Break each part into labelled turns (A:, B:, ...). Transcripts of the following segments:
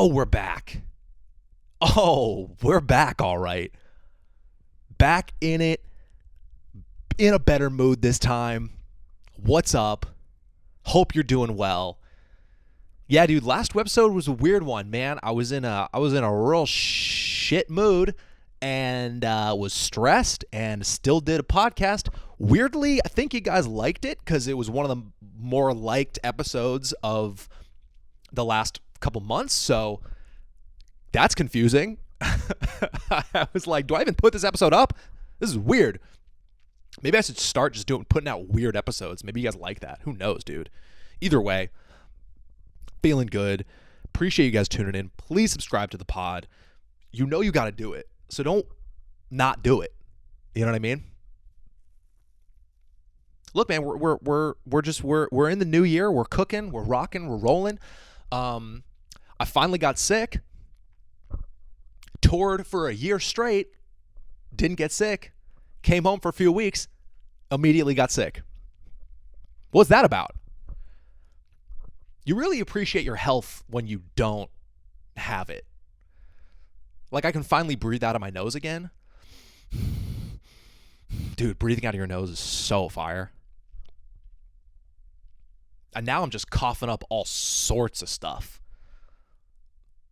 A: Oh, we're back. Oh, we're back, all right. Back in it, in a better mood this time. What's up? Hope you're doing well. Yeah, dude, last episode was a weird one, man. I was in a real shit mood and was stressed and still did a podcast. Weirdly, I think you guys liked it because it was one of the more liked episodes of the last couple months, so that's confusing. I was like, do I even put this episode up? This is weird. Maybe I should start just putting out weird episodes. Maybe you guys like that. Who knows, dude? Either way, feeling good. Appreciate you guys tuning in. Please subscribe to the pod. You know you got to do it, so don't not do it. You know what I mean? Look, man, we're in the new year. We're cooking. We're rocking. We're rolling. I finally got sick. Toured for a year straight. Didn't get sick. Came home for a few weeks. Immediately got sick. What's that about? You really appreciate your health when you don't have it. Like, I can finally breathe out of my nose again. Dude, breathing out of your nose is so fire. And now I'm just coughing up all sorts of stuff.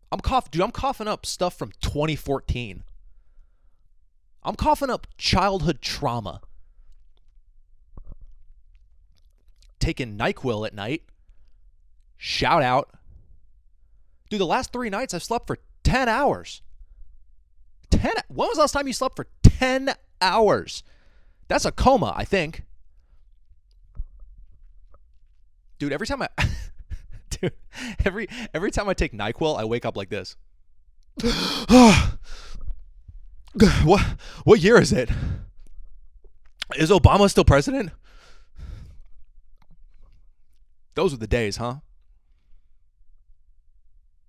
A: I'm coughing up stuff from 2014. I'm coughing up childhood trauma. Taking NyQuil at night. Shout out. Dude, the last 3 nights I've slept for 10 hours. When was the last time you slept for 10 hours? That's a coma, I think. Dude, every time I take NyQuil, I wake up like this. What year is it? Is Obama still president? Those were the days, huh?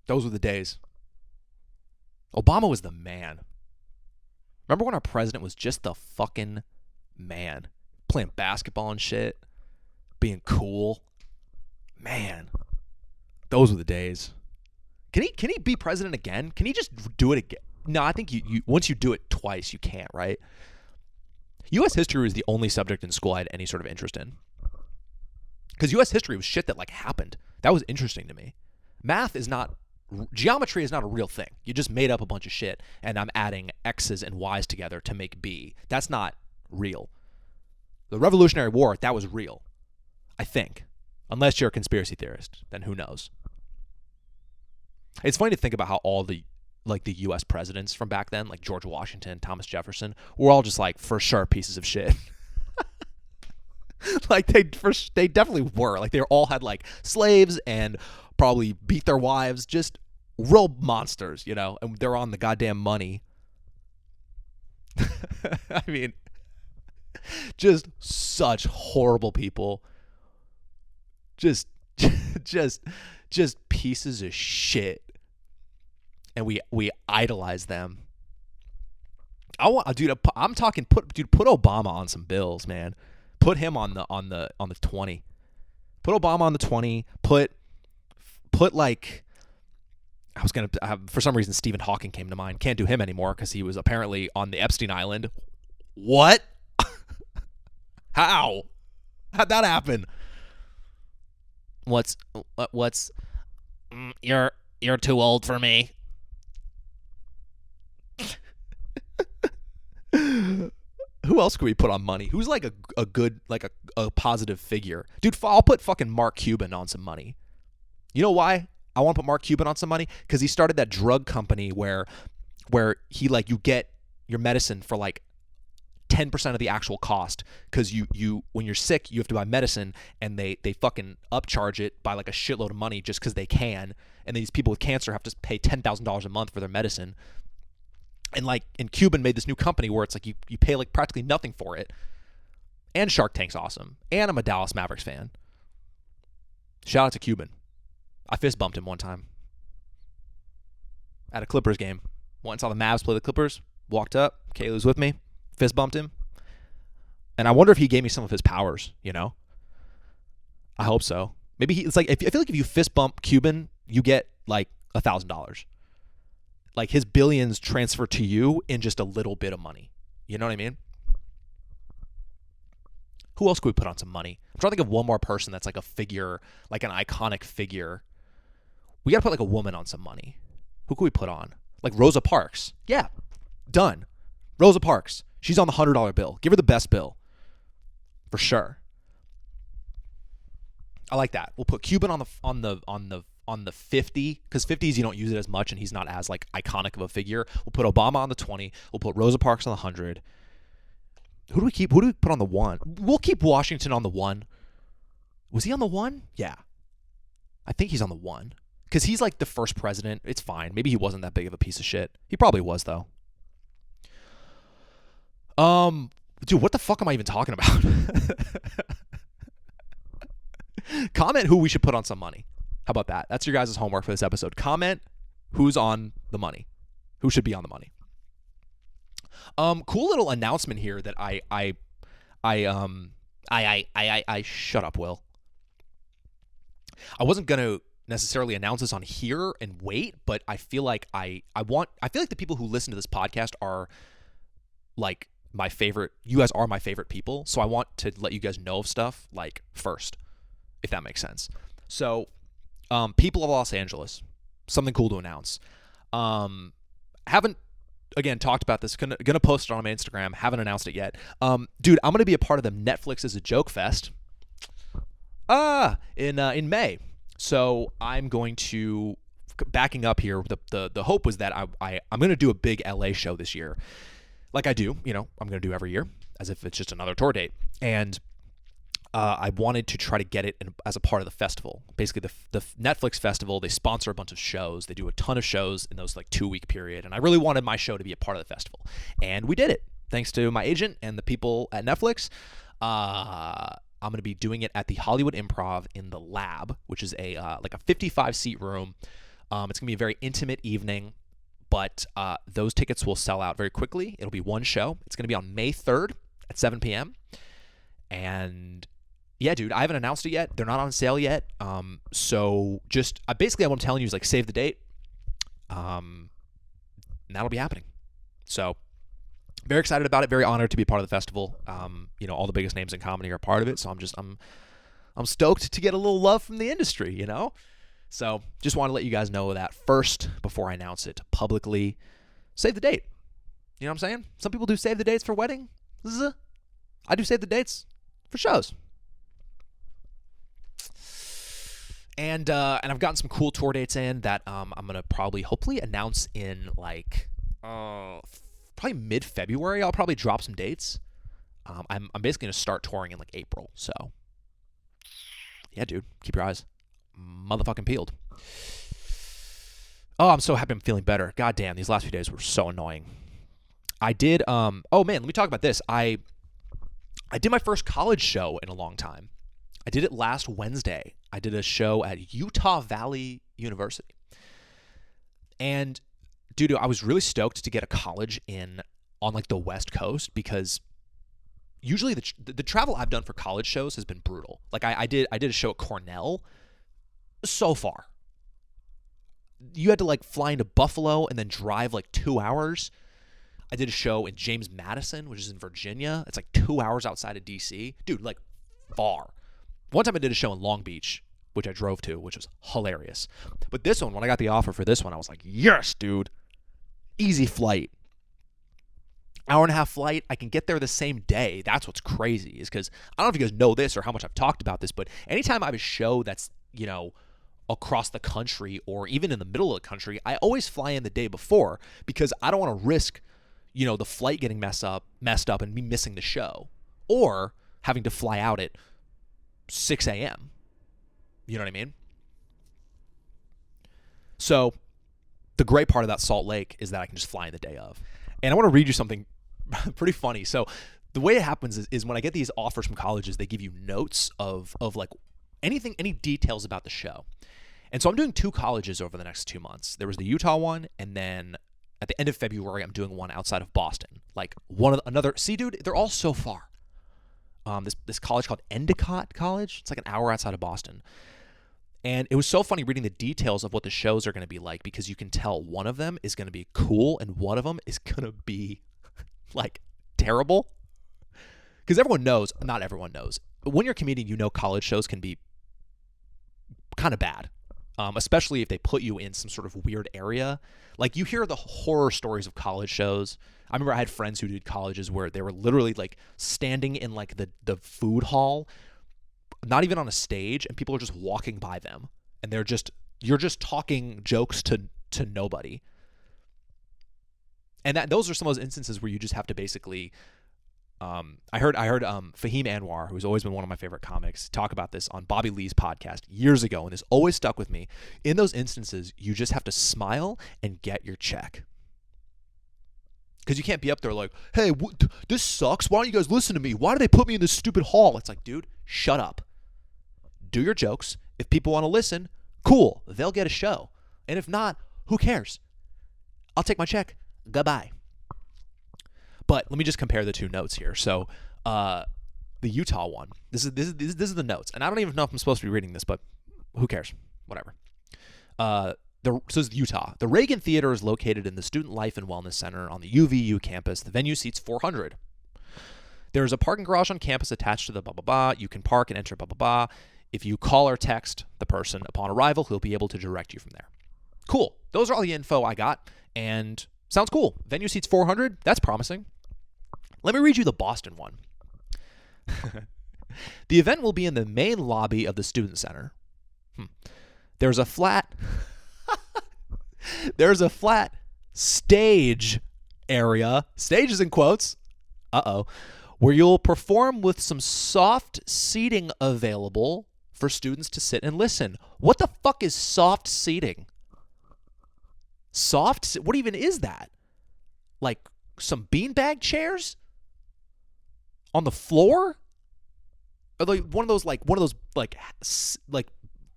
A: Those were the days. Obama was the man. Remember when our president was just the fucking man? Playing basketball and shit. Being cool. Man. Those were the days. Can he be president again? Can he just do it again? No, I think you once you do it twice, you can't, right? U.S. history was the only subject in school I had any sort of interest in. Because U.S. history was shit that, like, happened. That was interesting to me. Geometry is not a real thing. You just made up a bunch of shit, and I'm adding X's and Y's together to make B. That's not real. The Revolutionary War, that was real. I think. Unless you're a conspiracy theorist, then who knows? It's funny to think about how all the U.S. presidents from back then, like George Washington, Thomas Jefferson, were all just, like, for sure pieces of shit. Like, they definitely were. Like, they all had, like, slaves and probably beat their wives. Just real monsters, you know? And they're on the goddamn money. I mean, just such horrible people. Just pieces of shit. And we idolize them. I'm talking put Obama on some bills, man. Put him on the 20. Put Obama on the 20. Put like, I was gonna for some reason Stephen Hawking came to mind. Can't do him anymore because he was apparently on the Epstein Island. What? How'd that happen? What's you're too old for me. Who else could we put on money? Who's like a good, like a positive figure? Dude, I'll put fucking Mark Cuban on some money. You know why I want to put Mark Cuban on some money? Because he started that drug company where he, like, you get your medicine for like 10% of the actual cost, because you when you're sick you have to buy medicine, and they fucking upcharge it by like a shitload of money just because they can, and these people with cancer have to pay $10,000 a month for their medicine. And Cuban made this new company where it's like you pay like practically nothing for it. And Shark Tank's awesome. And I'm a Dallas Mavericks fan. Shout out to Cuban. I fist bumped him one time at a Clippers game. Went and saw the Mavs play the Clippers. Walked up. Kaylee was with me. Fist bumped him. And I wonder if he gave me some of his powers, you know? I hope so. Maybe it's like, I feel like if you fist bump Cuban, you get like $1,000. Like his billions transfer to you in just a little bit of money. You know what I mean? Who else could we put on some money? I'm trying to think of one more person that's like a figure, like an iconic figure. We got to put like a woman on some money. Who could we put on? Like Rosa Parks. Yeah, done. Rosa Parks. She's on the $100 bill. Give her the best bill. For sure. I like that. We'll put Cuban on the 50, because 50s you don't use it as much and he's not as like iconic of a figure. We'll put Obama on the 20. We'll put Rosa Parks on the 100. Who do we keep? Who do we put on the 1? We'll keep Washington on the 1. Was he on the 1? Yeah. I think he's on the 1. Because he's like the first president. It's fine. Maybe he wasn't that big of a piece of shit. He probably was, though. Dude, what the fuck am I even talking about? Comment who we should put on some money. How about that? That's your guys' homework for this episode. Comment who's on the money. Who should be on the money. Cool little announcement here that I shut up, Will. I wasn't gonna necessarily announce this on here and wait, but I feel like I feel like the people who listen to this podcast are like my favorite. You guys are my favorite people, so I want to let you guys know of stuff like first, if that makes sense. So, people of Los Angeles, something cool to announce. Haven't again talked about this. Gonna post it on my Instagram. Haven't announced it yet. Dude, I'm gonna be a part of the Netflix is a Joke Fest. In May. So I'm going to, backing up here, the hope was that I'm going to do a big LA show this year. Like I do, I'm going to do every year as if it's just another tour date. And I wanted to try to get it as a part of the festival. Basically, the Netflix festival, they sponsor a bunch of shows. They do a ton of shows in those like 2-week period. And I really wanted my show to be a part of the festival. And we did it. Thanks to my agent and the people at Netflix. I'm going to be doing it at the Hollywood Improv in the Lab, which is a 55-seat room. It's going to be a very intimate evening, but those tickets will sell out very quickly. It'll be one show. It's going to be on May 3rd at 7 p.m. And yeah, dude, I haven't announced it yet. They're not on sale yet. So just basically what I'm telling you is like save the date. And that'll be happening. So very excited about it. Very honored to be a part of the festival. All the biggest names in comedy are a part of it. So I'm stoked to get a little love from the industry, So just want to let you guys know that first before I announce it publicly. Save the date. You know what I'm saying? Some people do save the dates for weddings. I do save the dates for shows. And I've gotten some cool tour dates in that I'm gonna hopefully announce in like probably mid-February. I'll probably drop some dates. I'm basically going to start touring in like April. So, yeah, dude, keep your eyes motherfucking peeled. Oh, I'm so happy I'm feeling better. God damn, these last few days were so annoying. I did, oh man, let me talk about this. I did my first college show in a long time. I did it last Wednesday. I did a show at Utah Valley University. And dude, I was really stoked to get a college on like the West Coast because usually the travel I've done for college shows has been brutal. Like I did a show at Cornell. So far, you had to like fly into Buffalo and then drive like 2 hours. I did a show in James Madison, which is in Virginia. It's like 2 hours outside of DC. Dude, like far. One time I did a show in Long Beach, which I drove to, which was hilarious. But this one, when I got the offer for this one, I was like, yes, dude. Easy flight. Hour-and-a-half flight. I can get there the same day. That's what's crazy is because I don't know if you guys know this or how much I've talked about this, but anytime I have a show that's, across the country or even in the middle of the country, I always fly in the day before because I don't want to risk, the flight getting messed up and me missing the show or having to fly out at 6 a.m. You know what I mean? So the great part about Salt Lake is that I can just fly in the day of. And I want to read you something pretty funny. So the way it happens is when I get these offers from colleges, they give you notes of like any details about the show. And so I'm doing 2 colleges over the next 2 months. There was the Utah one, and then at the end of February, I'm doing one outside of Boston. Like see, dude, they're all so far. This college called Endicott College. It's like an hour outside of Boston. And it was so funny reading the details of what the shows are going to be like, because you can tell one of them is going to be cool and one of them is going to be like terrible. Because everyone knows, not everyone knows, but when you're a comedian, you know college shows can be kind of bad, especially if they put you in some sort of weird area. Like, you hear the horror stories of college shows. I remember I had friends who did colleges where they were literally like standing in like the food hall, not even on a stage, and people are just walking by them, and you're just talking jokes to nobody. And those are some of those instances where you just have to basically. I heard Fahim Anwar, who's always been one of my favorite comics, talk about this on Bobby Lee's podcast years ago, and this always stuck with me. In those instances, you just have to smile and get your check. Because you can't be up there like, hey, this sucks. Why don't you guys listen to me? Why do they put me in this stupid hall? It's like, dude, shut up. Do your jokes. If people want to listen, cool. They'll get a show. And if not, who cares? I'll take my check. Goodbye. But let me just compare the two notes here. So the Utah one, this is the notes. And I don't even know if I'm supposed to be reading this, but who cares? Whatever. So this is Utah. The Reagan Theater is located in the Student Life and Wellness Center on the UVU campus. The venue seats 400. There is a parking garage on campus attached to the blah, blah, blah. You can park and enter blah, blah, blah. If you call or text the person upon arrival, he'll be able to direct you from there. Cool. Those are all the info I got, and sounds cool. Venue seats 400. That's promising. Let me read you the Boston one. The event will be in the main lobby of the Student Center. There's a flat stage area, stages in quotes, where you'll perform with some soft seating available for students to sit and listen. What the fuck is soft seating? What even is that? Like some beanbag chairs on the floor? Or like one of those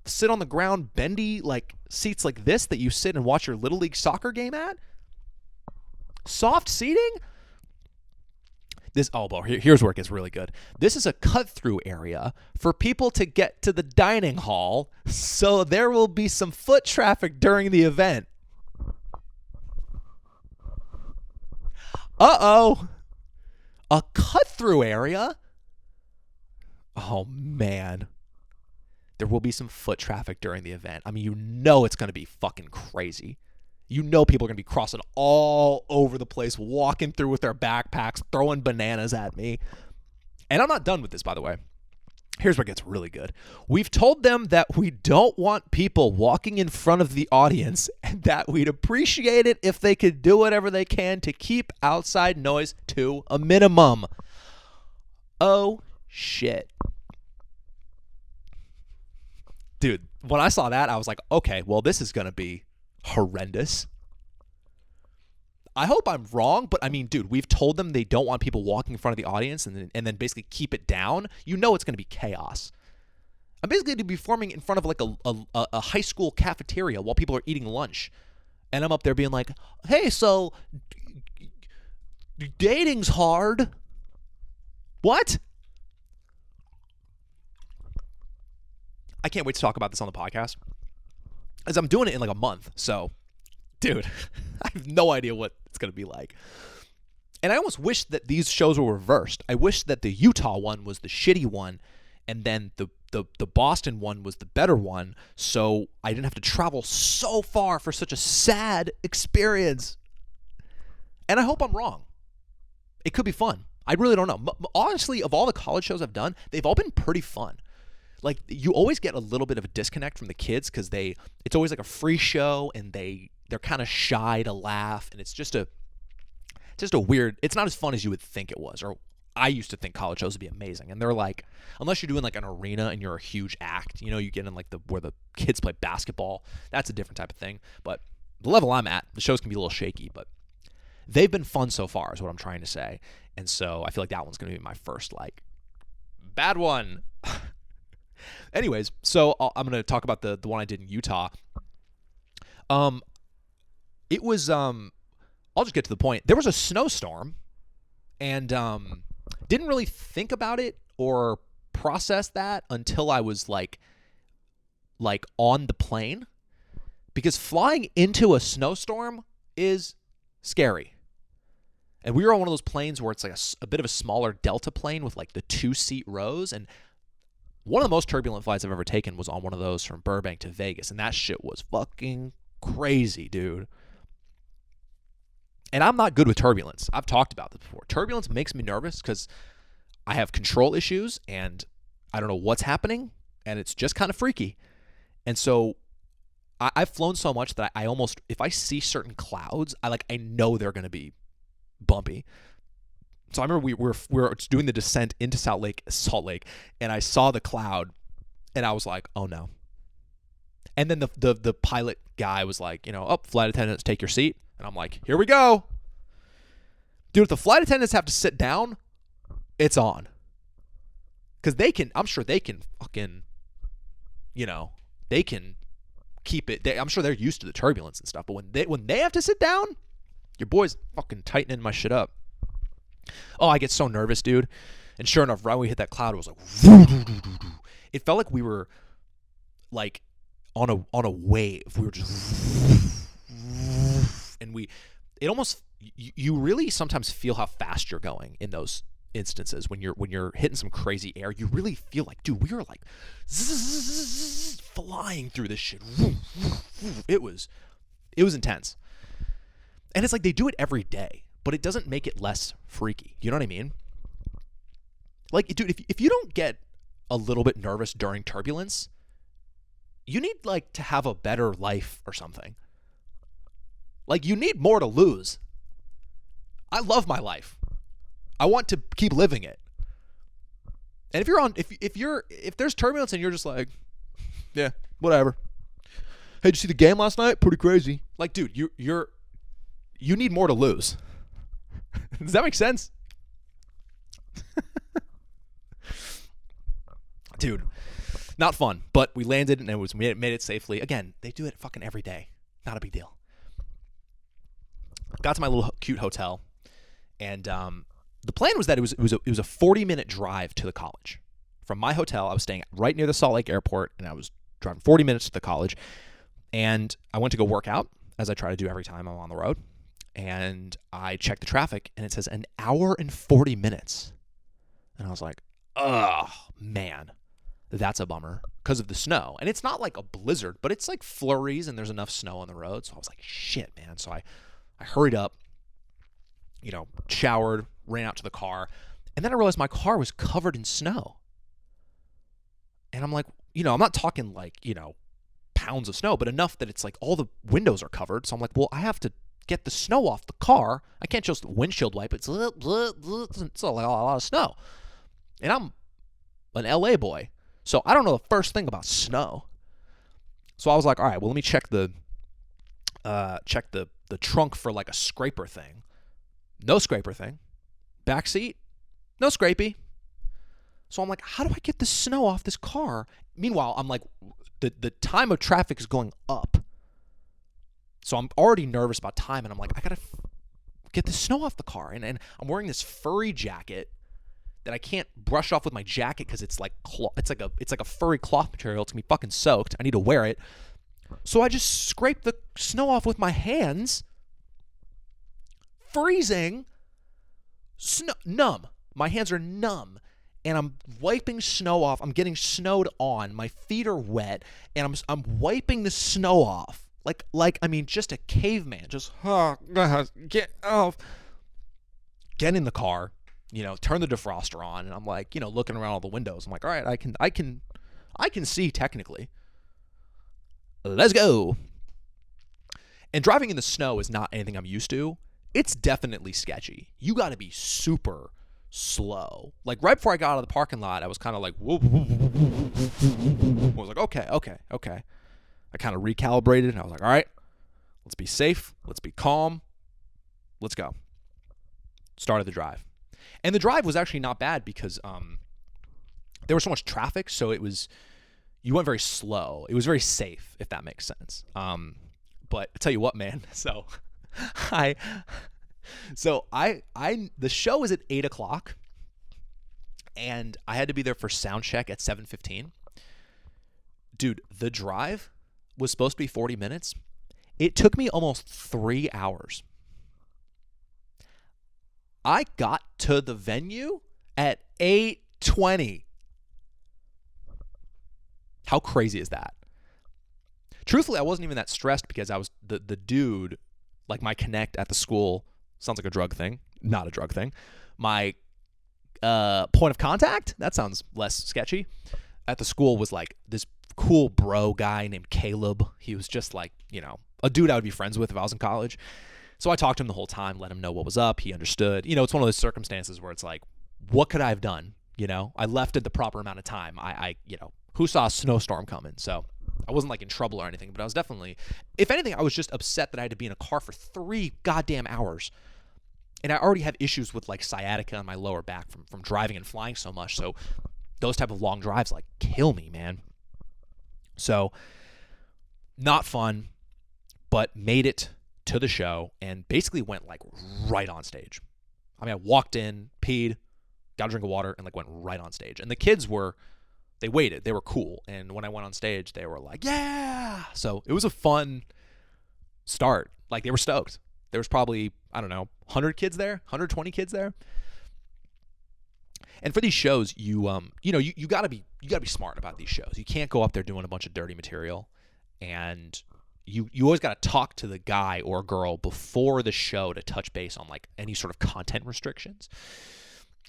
A: sit on the ground bendy like seats like this that you sit and watch your Little League soccer game at? Soft seating? Here's where it gets really good. This is a cut-through area for people to get to the dining hall, so there will be some foot traffic during the event. A cut-through area? Oh, man. There will be some foot traffic during the event. I mean, you know it's going to be fucking crazy. You know people are going to be crossing all over the place, walking through with their backpacks, throwing bananas at me. And I'm not done with this, by the way. Here's where it gets really good. We've told them that we don't want people walking in front of the audience and that we'd appreciate it if they could do whatever they can to keep outside noise to a minimum. Oh, shit. Dude, when I saw that, I was like, okay, well, this is going to be horrendous. I hope I'm wrong, but I mean, dude, we've told them they don't want people walking in front of the audience and then basically keep it down. You know it's going to be chaos. I'm basically going to be performing in front of like a high school cafeteria while people are eating lunch. And I'm up there being like, hey, so dating's hard. What? I can't wait to talk about this on the podcast, as I'm doing it in like a month. So, dude, I have no idea what it's going to be like. And I almost wish that these shows were reversed. I wish that the Utah one was the shitty one, and then the Boston one was the better one, so I didn't have to travel so far for such a sad experience. And I hope I'm wrong. It could be fun. I really don't know. Honestly, of all the college shows I've done, they've all been pretty fun. Like, you always get a little bit of a disconnect from the kids because it's always like a free show and they're kind of shy to laugh, and it's just a weird, it's not as fun as you would think it was, or I used to think college shows would be amazing. And they're like, unless you're doing like an arena and you're a huge act, you know, you get in like where the kids play basketball, that's a different type of thing. But the level I'm at, the shows can be a little shaky, but they've been fun so far is what I'm trying to say. And so I feel like that one's going to be my first like bad one. Anyways, so I'm going to talk about the one I did in Utah. It was, I'll just get to the point. There was a snowstorm, and didn't really think about it or process that until I was like like on the plane, because flying into a snowstorm is scary. And we were on one of those planes where it's like a bit of a smaller Delta plane with like the 2-seat rows. And one of the most turbulent flights I've ever taken was on one of those from Burbank to Vegas. And that shit was fucking crazy, dude. And I'm not good with turbulence. I've talked about this before. Turbulence makes me nervous because I have control issues and I don't know what's happening. And it's just kind of freaky. And so I've flown so much that I almost, if I see certain clouds, I know they're going to be bumpy. So I remember we were doing the descent into Salt Lake, and I saw the cloud, and I was like, oh no. And then the pilot guy was like, flight attendants, take your seat. And I'm like, here we go. Dude, if the flight attendants have to sit down, it's on. Because I'm sure they can fucking, they can keep it. I'm sure they're used to the turbulence and stuff. But when they have to sit down, your boy's fucking tightening my shit up. Oh, I get so nervous, dude. And sure enough, right when we hit that cloud, it was like, it felt like we were like on a wave. We were just, and it almost, you really sometimes feel how fast you're going in those instances when you're hitting some crazy air. You really feel like, dude, we were like flying through this shit. It was intense. And it's like they do it every day, but it doesn't make it less freaky. You know what I mean? Like, dude, if you don't get a little bit nervous during turbulence, you need like to have a better life or something. Like, you need more to lose. I love my life. I want to keep living it. And if there's turbulence and you're just like, yeah, whatever. Hey, did you see the game last night? Pretty crazy. Like, dude, you need more to lose. Does that make sense? Dude, not fun, but we landed and we made it safely. Again, they do it fucking every day. Not a big deal. Got to my little cute hotel, and the plan was that it was a 40-minute drive to the college. From my hotel, I was staying right near the Salt Lake airport, and I was driving 40 minutes to the college. And I went to go work out, as I try to do every time I'm on the road. And I checked the traffic, and it says an hour and 40 minutes. And I was like, oh, man, that's a bummer because of the snow. And it's not like a blizzard, but it's like flurries, and there's enough snow on the road. So I was like, shit, man. So I hurried up, showered, ran out to the car. And then I realized my car was covered in snow. And I'm like, I'm not talking like, pounds of snow, but enough that it's like all the windows are covered. So I'm like, well, I have to get the snow off the car. I can't just windshield wipe. It's a lot of snow. And I'm an LA boy, so I don't know the first thing about snow. So I was like, all right, well, let me check the trunk for like a scraper thing. No scraper thing. Back seat, no scrapey. So I'm like, how do I get the snow off this car? Meanwhile, I'm like, the time of traffic is going up. So I'm already nervous about time, and I'm like, I gotta get the snow off the car. And I'm wearing this furry jacket that I can't brush off with my jacket because it's like a furry cloth material. It's gonna be fucking soaked. I need to wear it. So I just scrape the snow off with my hands. Freezing. Numb. My hands are numb. And I'm wiping snow off. I'm getting snowed on. My feet are wet. And I'm wiping the snow off. Just a caveman. Just, get off. Get in the car. Turn the defroster on. And I'm like, looking around all the windows. I'm like, all right, I can see technically. Let's go. And driving in the snow is not anything I'm used to. It's definitely sketchy. You got to be super slow. Like right before I got out of the parking lot, I was kind of like, whoa. I was like, okay. I kind of recalibrated, and I was like, all right, let's be safe. Let's be calm. Let's go. Started the drive. And the drive was actually not bad because there was so much traffic, so you went very slow. It was very safe, if that makes sense. But I tell you what, man. So the show was at 8:00, and I had to be there for sound check at 7:15. Dude, the drive was supposed to be 40 minutes. It took me almost 3 hours. I got to the venue at 8:20. How crazy is that? Truthfully, I wasn't even that stressed because I was the dude, like my connect at the school, sounds like a drug thing, not a drug thing. My point of contact, that sounds less sketchy, at the school was like this cool bro guy named Caleb. He was just like, a dude I would be friends with if I was in college. So I talked to him the whole time, let him know what was up. He understood. It's one of those circumstances where it's like, what could I have done? I left at the proper amount of time. I who saw a snowstorm coming? So I wasn't like in trouble or anything, but I was definitely, if anything, I was just upset that I had to be in a car for 3 goddamn hours. And I already have issues with like sciatica on my lower back from driving and flying so much. So those type of long drives like kill me, man. So not fun, but made it to the show and basically went like right on stage. I mean, I walked in, peed, got a drink of water, and like went right on stage. And the kids they waited. They were cool. And when I went on stage, they were like, yeah. So it was a fun start. Like they were stoked. There was probably, I don't know, 100 kids there, 120 kids there. And for these shows, you gotta be smart about these shows. You can't go up there doing a bunch of dirty material, and you always gotta talk to the guy or girl before the show to touch base on like any sort of content restrictions.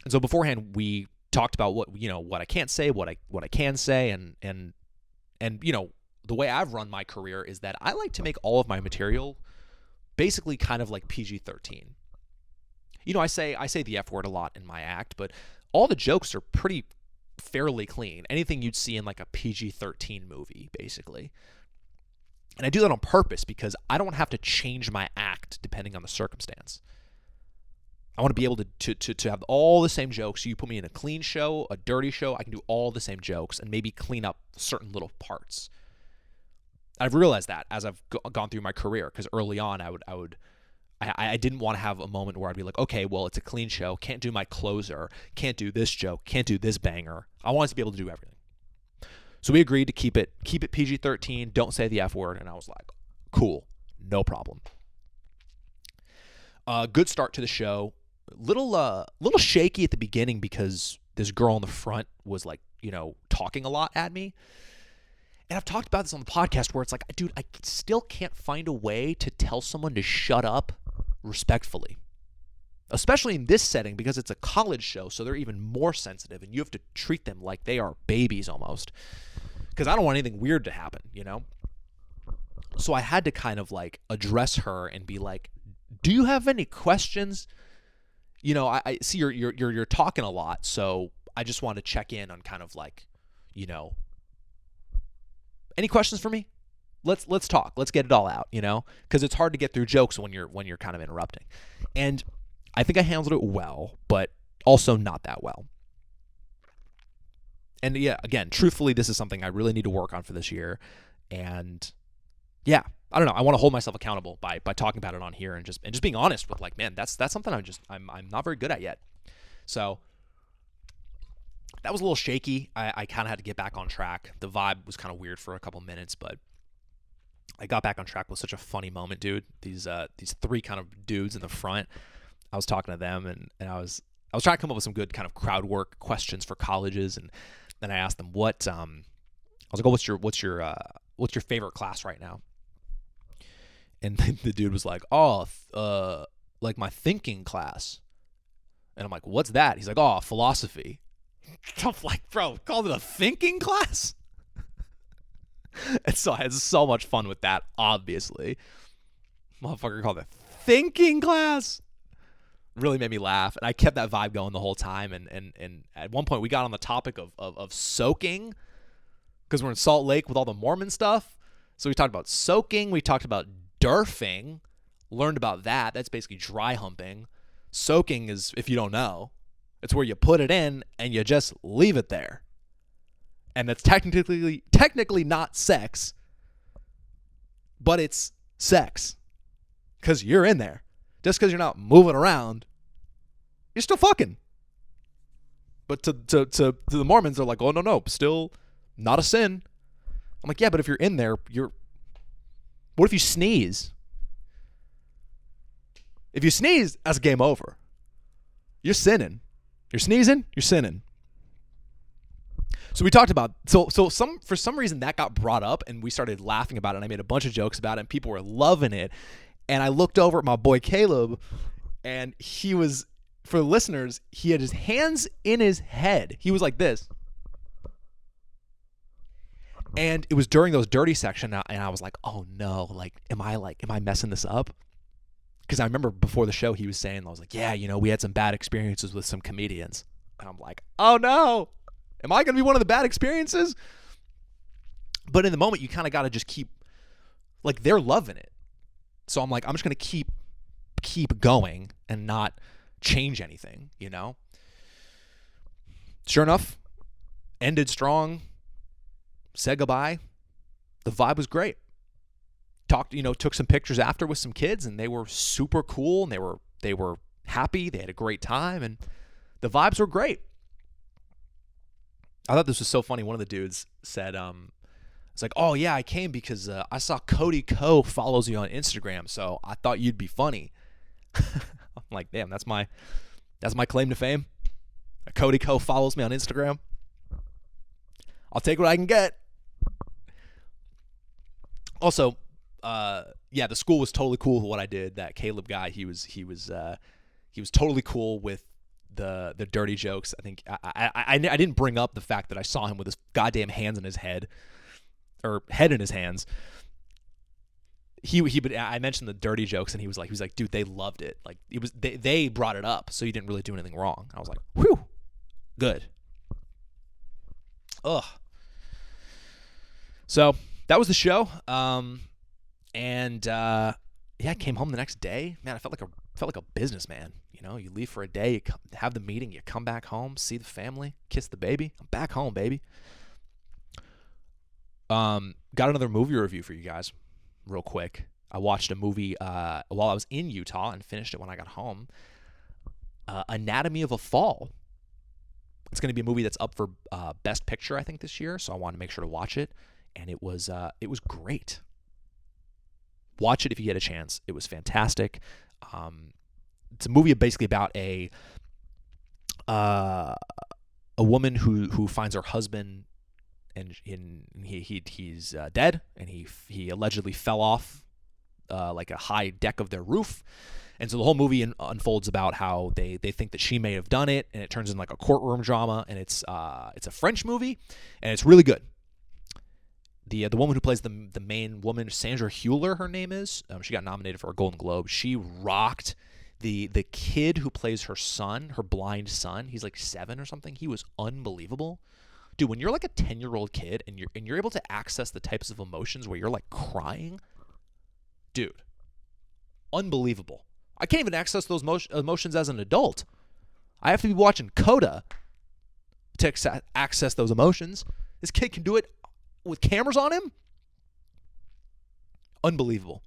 A: And so beforehand, we talked about what I can't say, what I can say, and the way I've run my career is that I like to make all of my material basically kind of like PG-13. I say the F word a lot in my act, but all the jokes are pretty fairly clean. Anything you'd see in like a PG-13 movie, basically. And I do that on purpose because I don't have to change my act depending on the circumstance. I want to be able to have all the same jokes. You put me in a clean show, a dirty show, I can do all the same jokes and maybe clean up certain little parts. I've realized that as I've gone through my career, because early on I didn't want to have a moment where I'd be like, okay, well, it's a clean show, can't do my closer, can't do this joke, can't do this banger. I wanted to be able to do everything. So we agreed to keep it PG-13, don't say the F word, and I was like, cool, no problem. Good start to the show. Little shaky at the beginning because this girl in the front was like, talking a lot at me. And I've talked about this on the podcast where it's like, dude, I still can't find a way to tell someone to shut up respectfully. Especially in this setting because it's a college show, so they're even more sensitive and you have to treat them like they are babies almost. Because I don't want anything weird to happen, So I had to kind of like address her and be like, do you have any questions? I see you're talking a lot, so I just want to check in on kind of like, any questions for me? Let's talk. Let's get it all out, because it's hard to get through jokes when you're kind of interrupting. And I think I handled it well, but also not that well. And yeah, again, truthfully, this is something I really need to work on for this year. And yeah, I don't know. I want to hold myself accountable by talking about it on here and just being honest with like, man, that's something I'm not very good at yet. So that was a little shaky. I kind of had to get back on track. The vibe was kind of weird for a couple minutes, but I got back on track with such a funny moment, dude. These 3 kind of dudes in the front. I was talking to them and I was trying to come up with some good kind of crowd work questions for colleges, and then I asked them I was like, oh, what's your favorite class right now? And the dude was like, like my thinking class. And I'm like, what's that? He's like, oh, philosophy. I'm like, bro, called it a thinking class? And so I had so much fun with that, obviously. Motherfucker called it thinking class. Really made me laugh. And I kept that vibe going the whole time. And at one point we got on the topic of soaking, because we're in Salt Lake with all the Mormon stuff. So we talked about soaking. We talked about derfing. Learned about that. That's basically dry humping. Soaking is, if you don't know, it's where you put it in and you just leave it there. And that's technically not sex, but it's sex because you're in there. Just because you're not moving around, you're still fucking. But to the Mormons, they're like, oh, no, still not a sin. I'm like, yeah, but if you're in there, what if you sneeze? If you sneeze, that's game over. You're sinning. You're sneezing, you're sinning. So we talked about, for some reason that got brought up and we started laughing about it, and I made a bunch of jokes about it and people were loving it. And I looked over at my boy Caleb, and he was, for the listeners, he had his hands in his head. He was like this. And it was during those dirty section, and I was like, oh no, am I messing this up? Because I remember before the show he was saying, I was like, yeah, we had some bad experiences with some comedians. And I'm like, oh no, am I going to be one of the bad experiences? But in the moment, you kind of got to just keep, they're loving it. So I'm like, I'm just going to keep going and not change anything, Sure enough, ended strong, said goodbye. The vibe was great. Took some pictures after with some kids, and they were super cool, and they were happy. They had a great time, and the vibes were great. I thought this was so funny. One of the dudes said, it's like, oh yeah, I came because I saw Cody Ko follows you on Instagram, so I thought you'd be funny. I'm like, damn, that's my claim to fame. Cody Ko follows me on Instagram. I'll take what I can get. Also, the school was totally cool with what I did. That Caleb guy, he was totally cool with the dirty jokes. I think I didn't bring up the fact that I saw him with his goddamn hands in his head, or head in his hands. But I mentioned the dirty jokes, and he was like, dude, they loved it. Like, it was they brought it up, so you didn't really do anything wrong. I was like, whew, good. Ugh. So that was the show. I came home the next day. Man, I felt like a businessman. You leave for a day, you have the meeting, you come back home, see the family, kiss the baby. I'm back home, baby. Got another movie review for you guys, real quick. I watched a movie while I was in Utah and finished it when I got home. Anatomy of a Fall. It's going to be a movie that's up for Best Picture, I think, this year. So I wanted to make sure to watch it, and it was great. Watch it if you get a chance. It was fantastic. It's a movie basically about a woman who finds her husband, and he's dead, and he allegedly fell off like a high deck of their roof. And so the whole movie unfolds about how they think that she may have done it, and it turns into like a courtroom drama, and it's a French movie, and it's really good. The woman who plays the main woman, Sandra Hüller, her name is. She got nominated for a Golden Globe. She rocked. The kid who plays her son, her blind son, he's like 7 or something. He was unbelievable. Dude, when you're like a 10-year-old kid and you're able to access the types of emotions where you're like crying, dude, unbelievable. I can't even access those emotions as an adult. I have to be watching Coda to access those emotions. This kid can do it with cameras on him. Unbelievable.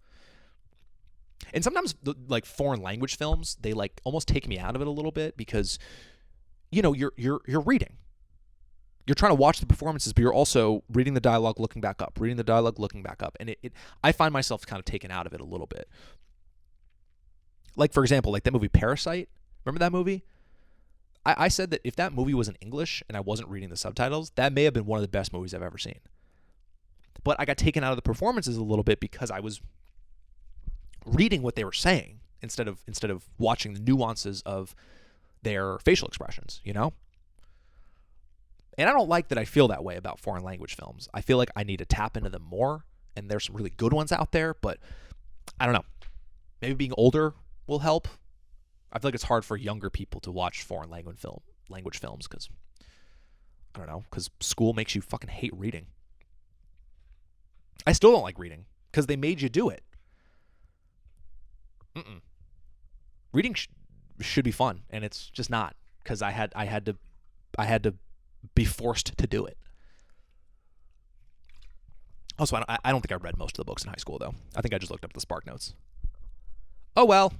A: And sometimes like foreign language films, they like almost take me out of it a little bit because you're reading. You're trying to watch the performances, but you're also reading the dialogue, looking back up, and I find myself kind of taken out of it a little bit. Like, for example, like that movie Parasite. Remember that movie? I said that if that movie was in English and I wasn't reading the subtitles, that may have been one of the best movies I've ever seen. But I got taken out of the performances a little bit because I was reading what they were saying instead of watching the nuances of their facial expressions, And I don't like that I feel that way about foreign language films. I feel like I need to tap into them more, and there's some really good ones out there, but I don't know. Maybe being older will help. I feel like it's hard for younger people to watch foreign language films because, I don't know, because school makes you fucking hate reading. I still don't like reading because they made you do it. Reading should be fun, and it's just not because I had to be forced to do it. Also, I don't think I read most of the books in high school, though. I think I just looked up the Spark Notes. Oh, well.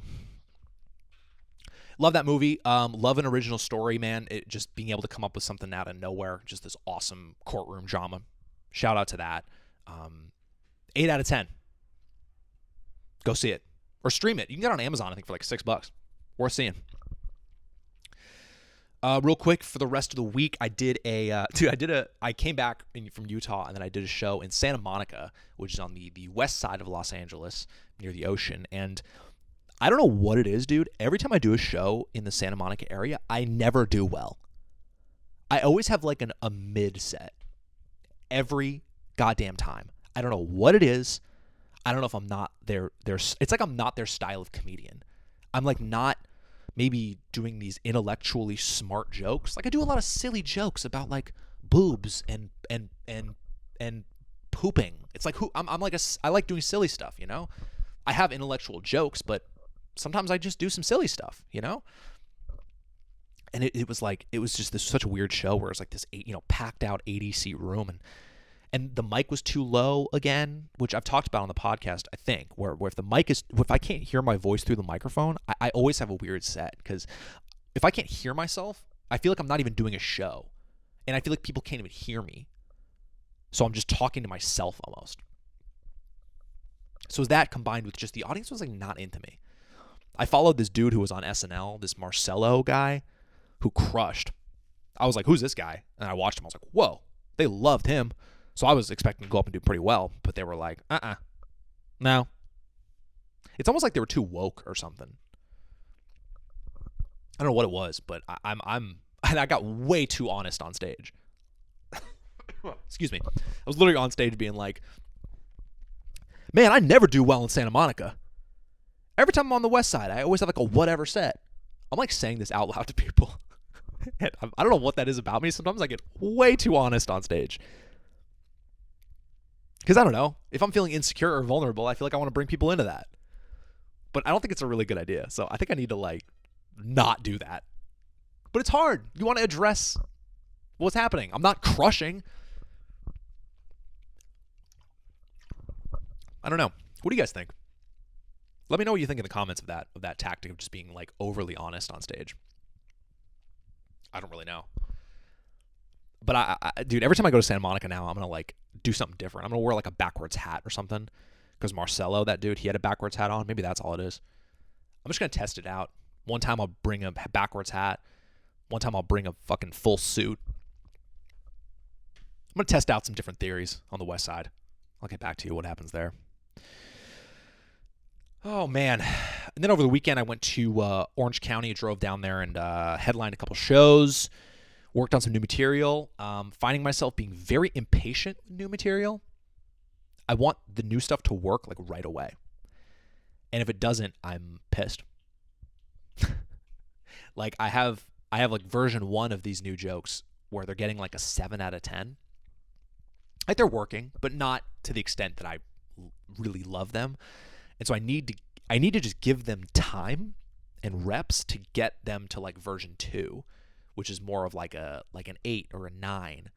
A: Love that movie. Love an original story, man. It just being able to come up with something out of nowhere. Just this awesome courtroom drama. Shout out to that. 8 out of 10. Go see it. Or stream it. You can get it on Amazon, I think, for like $6. Worth seeing. Real quick, for the rest of the week, I came back from Utah, and then I did a show in Santa Monica, which is on the west side of Los Angeles, near the ocean. And I don't know what it is, dude. Every time I do a show in the Santa Monica area, I never do well. I always have like a mid set every goddamn time. I don't know what it is. I don't know if I'm not it's like I'm not their style of comedian. I'm like not maybe doing these intellectually smart jokes. Like I do a lot of silly jokes about like boobs and pooping. It's like I like doing silly stuff, you know? I have intellectual jokes, but sometimes I just do some silly stuff, you know? And it was just such a weird show where it's like this packed out 80-seat room, and the mic was too low again, which I've talked about on the podcast, I think, where if I can't hear my voice through the microphone, I always have a weird set, because if I can't hear myself, I feel like I'm not even doing a show, and I feel like people can't even hear me. So I'm just talking to myself almost. So that combined with just the audience was like not into me. I followed this dude who was on SNL, this Marcelo guy who crushed. I was like, who's this guy? And I watched him. I was like, whoa, they loved him. So I was expecting to go up and do pretty well, but they were like, no. It's almost like they were too woke or something. I don't know what it was, but I got way too honest on stage. Excuse me. I was literally on stage being like, man, I never do well in Santa Monica. Every time I'm on the west side, I always have like a whatever set. I'm like saying this out loud to people. And I don't know what that is about me. Sometimes I get way too honest on stage. Because I don't know. If I'm feeling insecure or vulnerable, I feel like I want to bring people into that. But I don't think it's a really good idea. So I think I need to like not do that. But it's hard. You want to address what's happening. I'm not crushing. I don't know. What do you guys think? Let me know what you think in the comments of that tactic of just being like overly honest on stage. I don't really know. But I dude, every time I go to Santa Monica now, I'm going to like do something different. I'm going to wear like a backwards hat or something. Because Marcelo, that dude, he had a backwards hat on. Maybe that's all it is. I'm just going to test it out. One time I'll bring a backwards hat. One time I'll bring a fucking full suit. I'm going to test out some different theories on the west side. I'll get back to you what happens there. Oh, man. And then over the weekend, I went to Orange County, drove down there and headlined a couple shows, worked on some new material, finding myself being very impatient with new material. I want the new stuff to work like right away. And if it doesn't, I'm pissed. Like I have like version 1 of these new jokes where they're getting like a 7 out of 10. Like they're working, but not to the extent that I really love them. And so I need to just give them time and reps to get them to like version 2, which is more of like an 8 or a 9.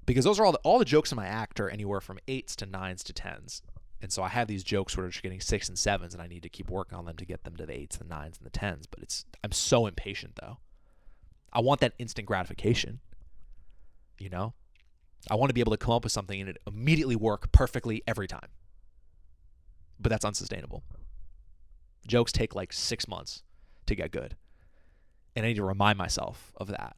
A: Because those are all the jokes in my act are anywhere from 8s to 9s to 10s. And so I have these jokes where they're just getting 6 and 7s, and I need to keep working on them to get them to the 8s, the 9s, and the 10s. But I'm so impatient though. I want that instant gratification. You know? I want to be able to come up with something and it immediately work perfectly every time. But that's unsustainable. Jokes take like 6 months to get good. And I need to remind myself of that.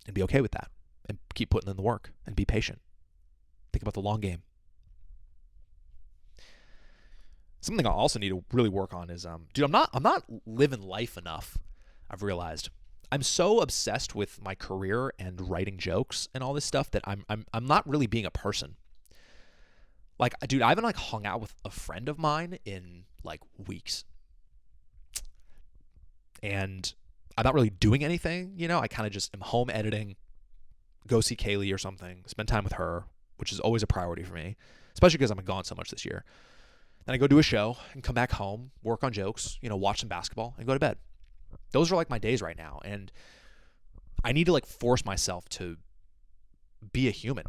A: And be okay with that. And keep putting in the work. And be patient. Think about the long game. Something I also need to really work on is, dude, I'm not living life enough, I've realized. I'm so obsessed with my career and writing jokes and all this stuff that I'm not really being a person. Like, dude, I haven't like hung out with a friend of mine in like weeks. And I'm not really doing anything, you know? I kind of just am home editing, go see Kaylee or something, spend time with her, which is always a priority for me, especially because I'm gone so much this year. Then I go do a show and come back home, work on jokes, you know, watch some basketball and go to bed. Those are like my days right now. And I need to like force myself to be a human.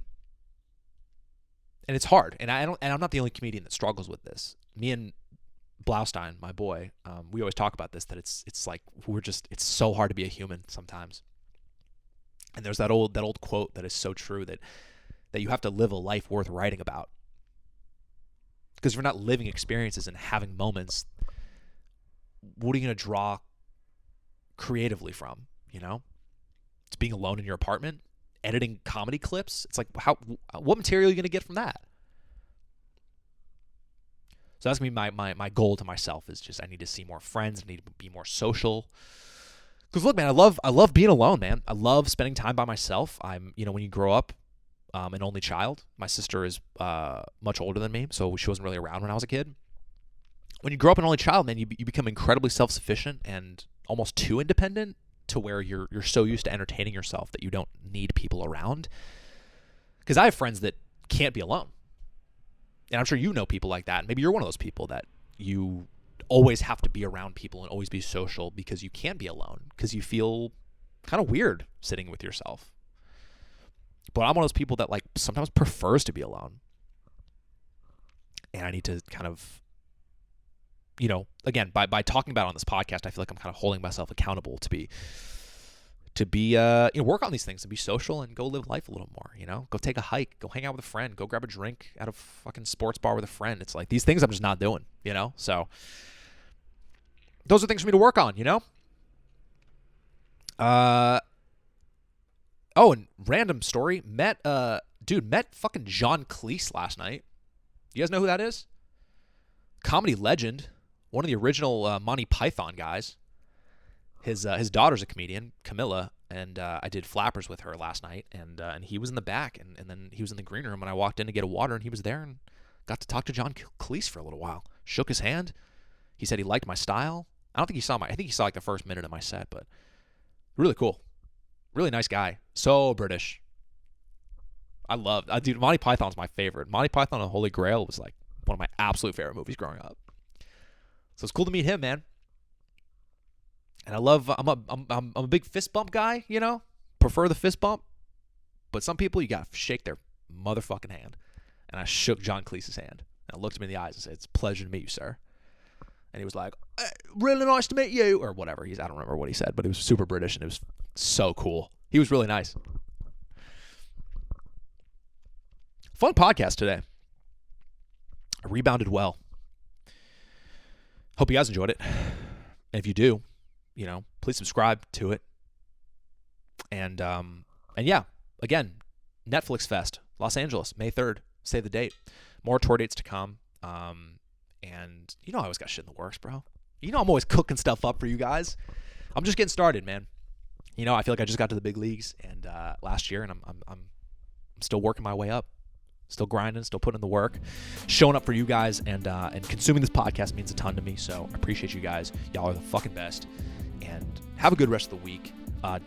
A: And it's hard. And I'm not the only comedian that struggles with this. Me and Blaustein, my boy, we always talk about this, that it's like it's so hard to be a human sometimes. And there's that old quote that is so true, that that you have to live a life worth writing about. Because if you're not living experiences and having moments, what are you going to draw creatively from, you know? It's being alone in your apartment, editing comedy clips. It's like, what material are you going to get from that? So that's going to be my goal to myself, is just I need to see more friends. I need to be more social. Because look, man, I love being alone, man. I love spending time by myself. When you grow up, an only child. My sister is much older than me, so she wasn't really around when I was a kid. When you grow up an only child, man, you become incredibly self-sufficient and almost too independent, to where you're so used to entertaining yourself that you don't need people around. Because I have friends that can't be alone. And I'm sure you know people like that. And maybe you're one of those people that you always have to be around people and always be social because you can't be alone, because you feel kind of weird sitting with yourself. But I'm one of those people that like sometimes prefers to be alone. And I need to kind of, again, by talking about it on this podcast, I feel like I'm kind of holding myself accountable to work on these things, to be social and go live life a little more, go take a hike, go hang out with a friend, go grab a drink at a fucking sports bar with a friend. It's like these things I'm just not doing, so those are things for me to work on, and random story, met fucking John Cleese last night. You guys know who that is? Comedy legend, one of the original Monty Python guys. His daughter's a comedian, Camilla, and I did flappers with her last night, and he was in the back, and then he was in the green room, and I walked in to get a water, and he was there, and got to talk to John Cleese for a little while. Shook his hand. He said he liked my style. I don't think he saw I think he saw like the first minute of my set, but really cool. Really nice guy. So British. Dude, Monty Python's my favorite. Monty Python and the Holy Grail was like one of my absolute favorite movies growing up. So it's cool to meet him, man. And I'm a big fist bump guy, prefer the fist bump. But some people, you got to shake their motherfucking hand. And I shook John Cleese's hand. And I looked him in the eyes and said, "It's a pleasure to meet you, sir." And he was like, "Really nice to meet you," or whatever. I don't remember what he said, but it was super British and it was so cool. He was really nice. Fun podcast today. I rebounded well. Hope you guys enjoyed it. And if you do, please subscribe to it. And yeah, again, Netflix Fest, Los Angeles, May 3rd. Save the date. More tour dates to come. And I always got shit in the works, bro. I'm always cooking stuff up for you guys. I'm just getting started, man. I feel like I just got to the big leagues and last year, and I'm still working my way up. Still grinding, still putting in the work, showing up for you guys, and consuming this podcast means a ton to me. So I appreciate you guys. Y'all are the fucking best. And have a good rest of the week.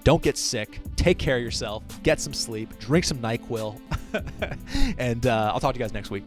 A: Don't get sick. Take care of yourself. Get some sleep. Drink some NyQuil. And I'll talk to you guys next week.